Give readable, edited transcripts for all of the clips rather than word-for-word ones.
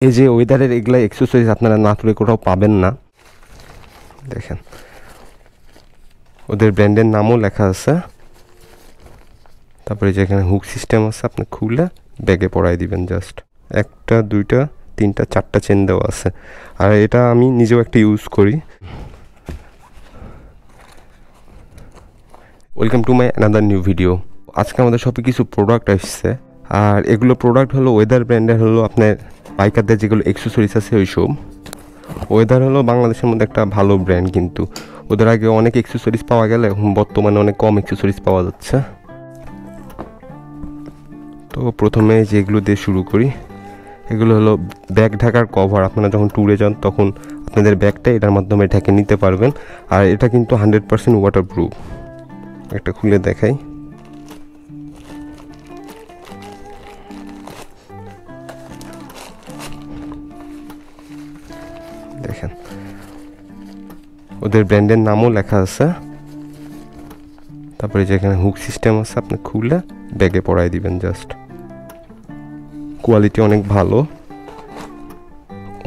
এই যে ওয়েদারের এগুলা এক্সেসরিজ আপনারা নাটোরে কোথাও পাবেন না। দেখেন ওদের ব্র্যান্ডের নামও লেখা আছে। তারপরে যেখানে হুক সিস্টেম আছে, আপনি খুলে ব্যাগে পরাই দিবেন। জাস্ট একটা, দুইটা, তিনটা, চারটা চেন দেওয়া আছে। আর এটা আমি নিজেও একটা ইউজ করি। Welcome to my another new video. আজকে আমাদের শপে কিছু প্রোডাক্ট আসছে, আর এগুলো প্রোডাক্ট হলো ওয়েদার ব্র্যান্ডের, হলো আপনার বাইকারদের যেগুলো এক্সেসরিজ আছে ওইসব। ওয়েদার হলো বাংলাদেশের মধ্যে একটা ভালো ব্র্যান্ড, কিন্তু ওদের আগে অনেক এক্সেসরিজ পাওয়া গেলে এখন বর্তমানে অনেক কম এক্সেসরিজ পাওয়া যাচ্ছে। তো প্রথমে যেগুলো দিয়ে শুরু করি, এগুলো হলো ব্যাগ ঢাকার কভার। আপনারা যখন ট্যুরে যান তখন আপনাদের ব্যাগটা এটার মাধ্যমে ঢেকে নিতে পারবেন। আর এটা কিন্তু 100% ওয়াটারপ্রুফ। একটা খুলে দেখাই। দেখেন ওদের ব্র্যান্ডের নামও লেখা আছে। তারপরে যেখানে হুক সিস্টেম আছে, আপনি খুলে ব্যাগে পরাই দিবেন। জাস্ট কোয়ালিটি অনেক ভালো।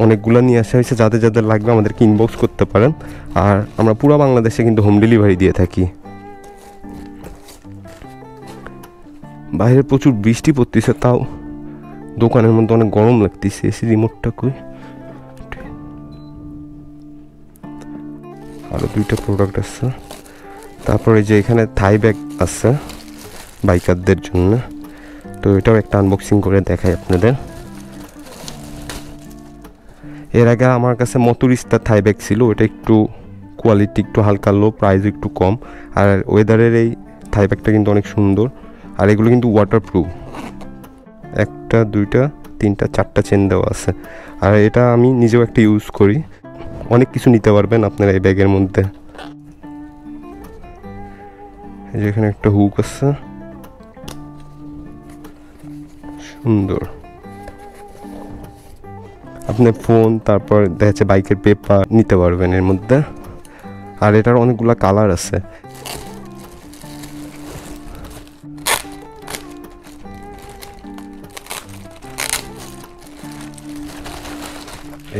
অনেকগুলো নিয়ে আসা হয়েছে, যাদের যাদের লাগবে আমাদেরকে ইনবক্স করতে পারেন। আর আমরা পুরো বাংলাদেশে কিন্তু হোম ডেলিভারি দিয়ে থাকি। বাইরে প্রচুর বৃষ্টি পড়তেছে, তাও দোকানের মধ্যে অনেক গরম লাগতেছে। এসি রিমোটটা কই? আরও দুইটা প্রোডাক্ট আছে। তারপরে যে এখানে থাই ব্যাগ আছে বাইকারদের জন্য, তো এটাও একটা আনবক্সিং করে দেখাই আপনাদের। এর আগে আমার কাছে মতুরিস্তার থাই ব্যাগ ছিল, ওটা একটু কোয়ালিটি একটু হালকা লো, প্রাইস একটু কম। আর ওয়েদারের এই থাই ব্যাগটা কিন্তু অনেক সুন্দর। আর এগুলো কিন্তু ওয়াটারপ্রুফ। একটা, দুইটা, তিনটা, চারটা চেন দেওয়া আছে। আর এটা আমি নিজেও একটা ইউজ করি। অনেক কিছু নিতে পারবেন আপনারা এই ব্যাগের মধ্যে। যেখানে একটা হুক আছে, সুন্দর। আপনি ফোন, তারপর দেখা যাচ্ছে বাইকের পেপার নিতে পারবেন এর মধ্যে। আর এটার অনেকগুলা কালার আছে।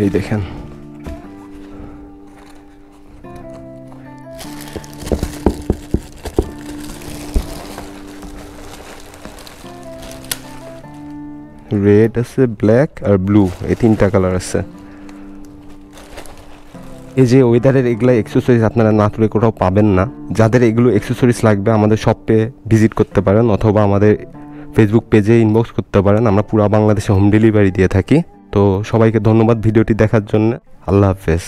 এই দেখেন, রেড আছে, ব্ল্যাক আর ব্লু, এই তিনটা কালার আছে। এই যে ওয়েদারের এগুলা এক্সেসরিজ আপনারা নাটোরে কোথাও পাবেন না। যাদের এগুলো এক্সেসরিজ লাগবে আমাদের শপে ভিজিট করতে পারেন, অথবা আমাদের ফেসবুক পেজে ইনবক্স করতে পারেন। আমরা পুরো বাংলাদেশে হোম ডেলিভারি দিয়ে থাকি। তো সবাইকে ধন্যবাদ ভিডিওটি দেখার জন্য। আল্লাহ হাফেজ।